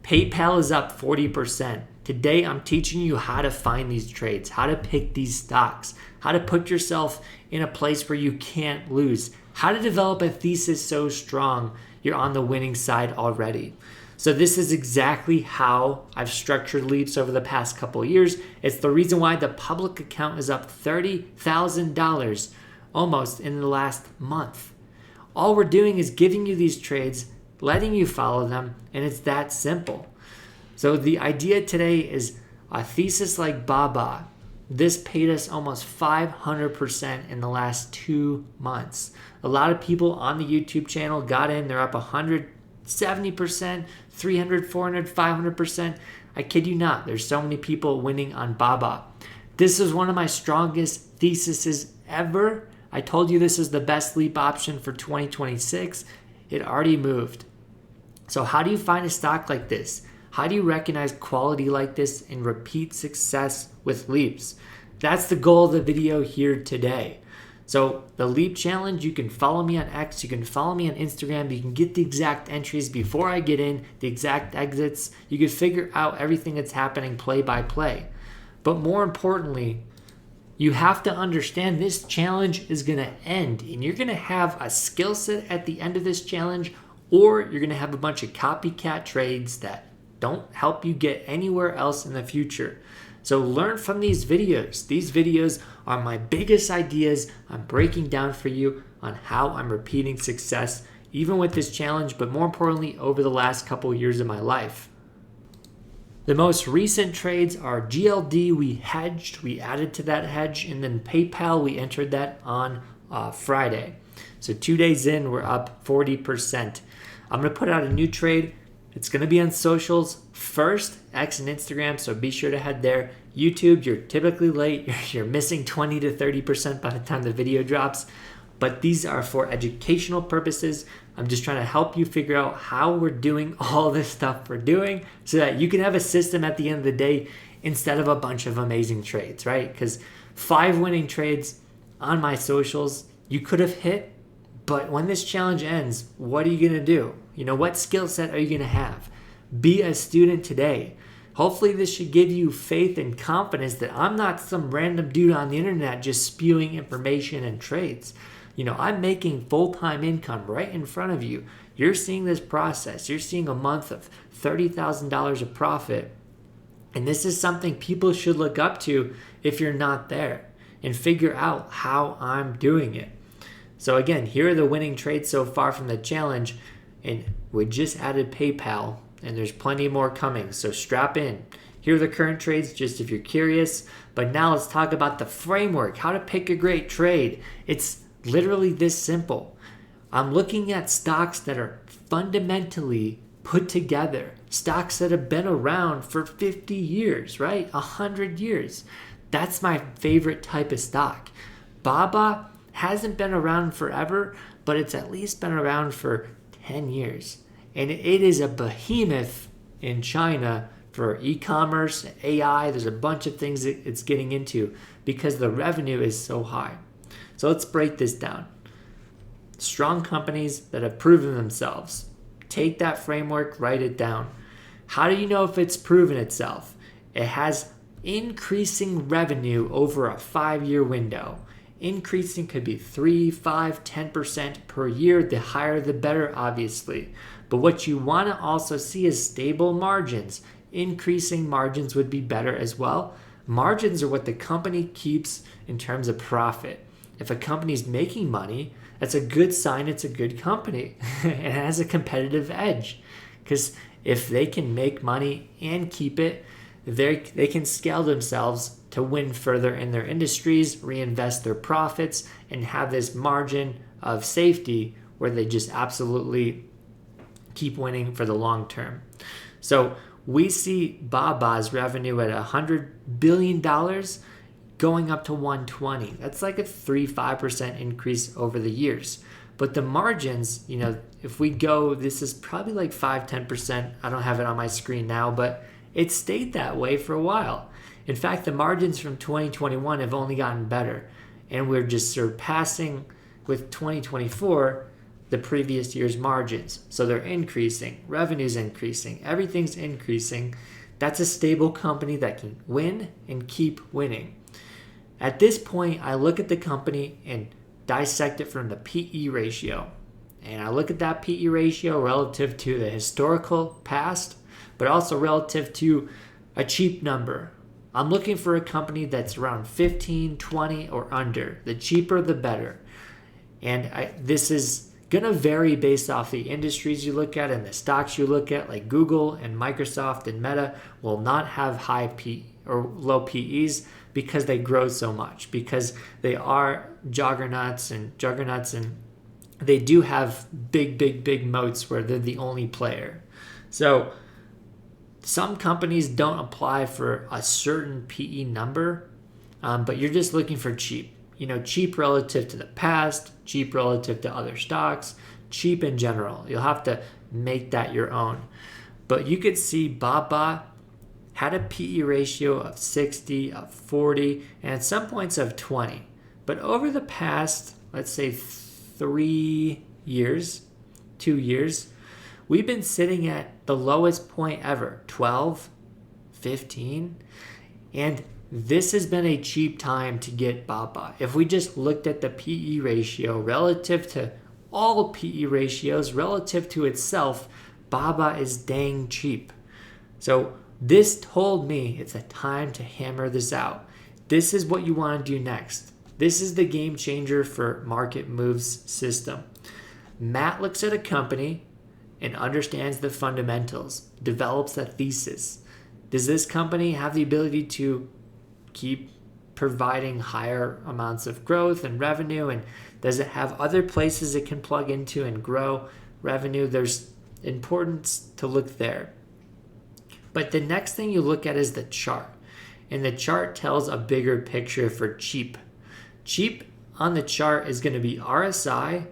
PayPal is up 40%. Today, I'm teaching you how to find these trades, how to pick these stocks, how to put yourself in a place where you can't lose, how to develop a thesis so strong you're on the winning side already. So this is exactly how I've structured Leaps over the past couple of years. It's the reason why the public account is up $30,000 almost in the last month. All we're doing is giving you these trades, letting you follow them, and it's that simple. So the idea today is a thesis like Baba. This paid us almost 500% in the last 2 months. A lot of people on the YouTube channel got in, they're up 170%, 300, 400, 500%. I kid you not, there's so many people winning on Baba. This is one of my strongest theses ever. I told you this is the best leap option for 2026. It already moved. So how do you find a stock like this? How do you recognize quality like this and repeat success with leaps? That's the goal of the video here today. So the Leap Challenge, you can follow me on X, you can follow me on Instagram, you can get the exact entries before I get in, the exact exits. You can figure out everything that's happening play by play. But more importantly, you have to understand this challenge is going to end, and you're going to have a skill set at the end of this challenge, or you're going to have a bunch of copycat trades that don't help you get anywhere else in the future. So learn from these videos. These videos are my biggest ideas I'm breaking down for you on how I'm repeating success, even with this challenge, but more importantly, over the last couple years of my life. The most recent trades are GLD, we hedged, we added to that hedge, and then PayPal, we entered that on Friday. So 2 days in, we're up 40%. I'm going to put out a new trade. It's going to be on socials first, X and Instagram, so be sure to head there. YouTube, you're typically late. You're missing 20 to 30% by the time the video drops, but these are for educational purposes. I'm just trying to help you figure out how we're doing all this stuff we're doing so that you can have a system at the end of the day instead of a bunch of amazing trades, right? Because 5 winning trades on my socials, you could have hit, but when this challenge ends, what are you going to do? What skill set are you going to have? Be a student today. Hopefully this should give you faith and confidence that I'm not some random dude on the internet just spewing information and trades. I'm making full-time income right in front of you. You're seeing this process. You're seeing a month of $30,000 of profit. And this is something people should look up to if you're not there and figure out how I'm doing it. So again, here are the winning trades so far from the challenge. And we just added PayPal, and there's plenty more coming, so strap in. Here are the current trades, just if you're curious. But now let's talk about the framework, how to pick a great trade. It's literally this simple. I'm looking at stocks that are fundamentally put together, stocks that have been around for 50 years, right? 100 years. That's my favorite type of stock. Baba hasn't been around forever, but it's at least been around for 10 years. And it is a behemoth in China for e-commerce, AI. There's a bunch of things that it's getting into because the revenue is so high. So let's break this down. Strong companies that have proven themselves. Take that framework, write it down. How do you know if it's proven itself? It has increasing revenue over a 5-year window. Increasing could be 3, 5, 10% per year. The higher the better, obviously. But what you want to also see is stable margins. Increasing margins would be better as well. Margins are what the company keeps in terms of profit. If a company's making money, that's a good sign it's a good company. It has a competitive edge. Because if they can make money and keep it, they can scale themselves to win further in their industries, reinvest their profits, and have this margin of safety where they just absolutely keep winning for the long term. So we see Baba's revenue at $100 billion going up to 120. That's like a 3-5% increase over the years. But the margins, if we go, this is probably like 5-10%. I don't have it on my screen now, but it stayed that way for a while. In fact, the margins from 2021 have only gotten better, and we're just surpassing with 2024 the previous year's margins. So they're increasing, revenue's increasing, everything's increasing. That's a stable company that can win and keep winning. At this point, I look at the company and dissect it from the PE ratio. And I look at that PE ratio relative to the historical past, but also relative to a cheap number. I'm looking for a company that's around 15, 20, or under. The cheaper, the better. And this is going to vary based off the industries you look at and the stocks you look at, like Google and Microsoft and Meta will not have high P or low PEs because they grow so much, because they are juggernauts and they do have big moats where they're the only player. So some companies don't apply for a certain PE number, but you're just looking for cheap. Cheap relative to the past, cheap relative to other stocks, cheap in general. You'll have to make that your own. But you could see Baba had a PE ratio of 60, of 40, and at some points of 20. But over the past, let's say 2 years, we've been sitting at the lowest point ever, 12, 15, and this has been a cheap time to get Baba. If we just looked at the PE ratio relative to all PE ratios, relative to itself, Baba is dang cheap. So this told me it's a time to hammer this out. This is what you want to do next. This is the game changer for market moves system. Matt looks at a company and understands the fundamentals, develops a thesis. Does this company have the ability to keep providing higher amounts of growth and revenue? And does it have other places it can plug into and grow revenue? There's importance to look there. But the next thing you look at is the chart. And the chart tells a bigger picture for cheap. Cheap on the chart is going to be RSI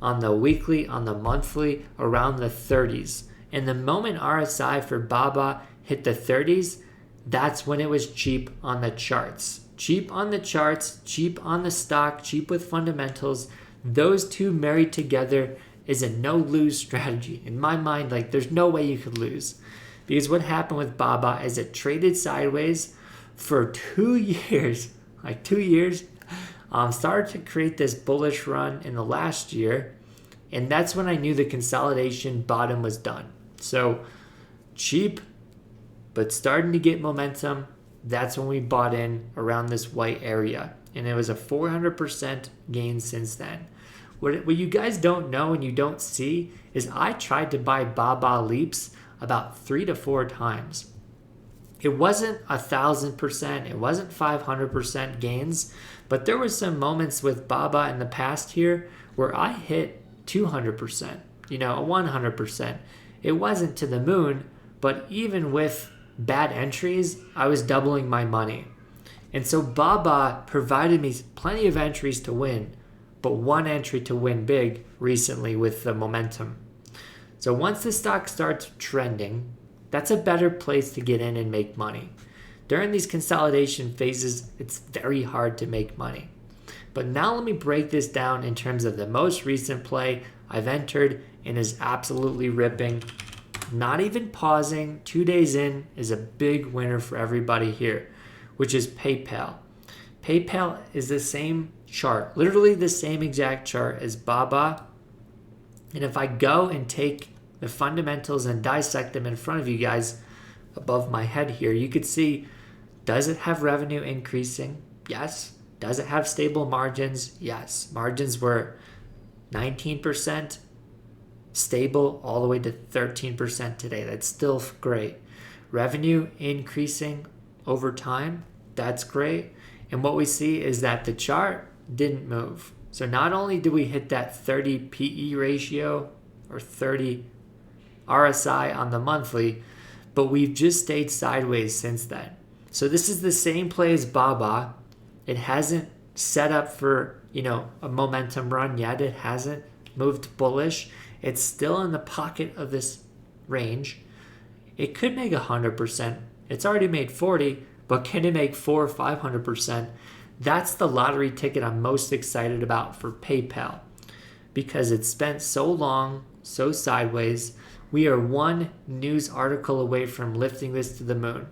on the weekly, on the monthly, around the 30s. And the moment RSI for Baba hit the 30s, that's when it was cheap on the charts. Cheap on the charts, cheap on the stock, cheap with fundamentals. Those two married together is a no-lose strategy. In my mind, there's no way you could lose. Because what happened with Baba is it traded sideways for 2 years, started to create this bullish run in the last year, and that's when I knew the consolidation bottom was done. So cheap, but starting to get momentum. That's when we bought in around this white area, and it was a 400% gain since then. What you guys don't know and you don't see is I tried to buy Baba Leaps about 3 to 4 times. It wasn't 1,000%, it wasn't 500% gains, but there were some moments with Baba in the past here where I hit 200%, 100%. It wasn't to the moon, but even with bad entries, I was doubling my money. And so Baba provided me plenty of entries to win, but one entry to win big recently with the momentum. So once the stock starts trending, that's a better place to get in and make money. During these consolidation phases, it's very hard to make money. But now let me break this down in terms of the most recent play I've entered and is absolutely ripping. Not even pausing, 2 days in is a big winner for everybody here, which is PayPal. PayPal is the same chart, literally the same exact chart as Baba. And if I go and take the fundamentals and dissect them in front of you guys above my head here, you could see, does it have revenue increasing? Yes. Does it have stable margins? Yes. Margins were 19%, stable all the way to 13% today. That's still great. Revenue increasing over time. That's great. And what we see is that the chart didn't move. So not only did we hit that 30 PE ratio or 30 RSI on the monthly, but we've just stayed sideways since then. So this is the same play as Baba. It hasn't set up for, a momentum run yet. It hasn't moved bullish. It's still in the pocket of this range. It could make 100%. It's already made 40, but can it make 400 or 500%? That's the lottery ticket I'm most excited about for PayPal. because it's spent so long, so sideways. We are one news article away from lifting this to the moon.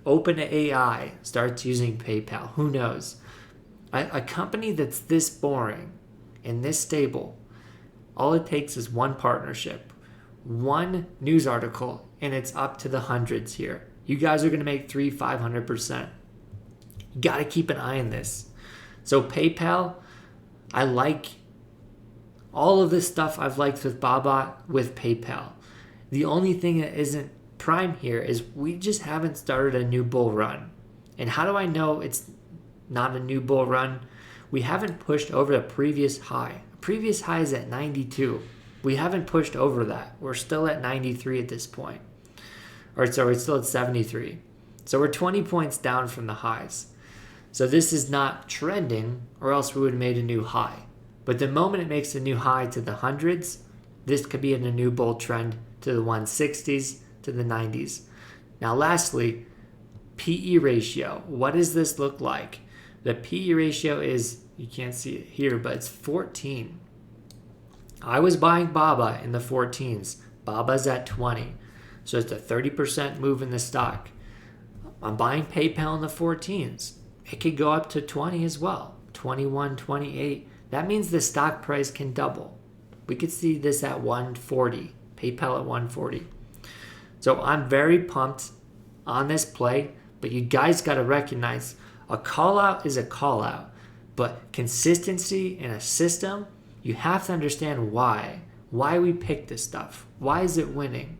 OpenAI starts using PayPal. Who knows? A company that's this boring and this stable, all it takes is one partnership, one news article, and it's up to the hundreds here. You guys are going to make 500%. You got to keep an eye on this. So PayPal, I like all of this stuff I've liked with Baba with PayPal. The only thing that isn't prime here is we just haven't started a new bull run. And how do I know it's not a new bull run? We haven't pushed over the previous high. The previous high is at 92. We haven't pushed over that. We're still at 93 at this point. Or sorry, we're still at 73. So we're 20 points down from the highs. So this is not trending, or else we would have made a new high. But the moment it makes a new high to the hundreds, this could be in a new bull trend to the 160s, to the 90s. Now lastly, PE ratio. What does this look like? The PE ratio is, you can't see it here, but it's 14. I was buying Baba in the 14s. Baba's at 20. So it's a 30% move in the stock. I'm buying PayPal in the 14s. It could go up to 20 as well. 21, 28. That means the stock price can double. We could see this at 140. PayPal at 140. So I'm very pumped on this play, but you guys got to recognize a call out is a call out. But consistency in a system, you have to understand why we pick this stuff. Why is it winning?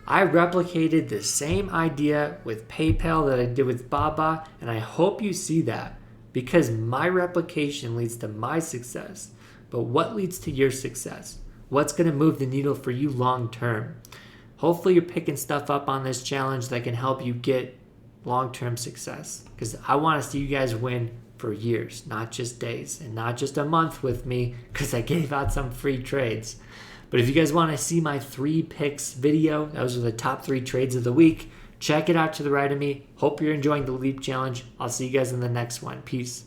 I replicated the same idea with PayPal that I did with Baba, and I hope you see that, because my replication leads to my success. But what leads to your success? What's going to move the needle for you long term? Hopefully you're picking stuff up on this challenge that can help you get long-term success, because I want to see you guys win for years, not just days, and not just a month with me because I gave out some free trades. But if you guys want to see my 3 picks video, those are the top 3 trades of the week, check it out to the right of me. Hope you're enjoying the Leap Challenge. I'll see you guys in the next one. Peace.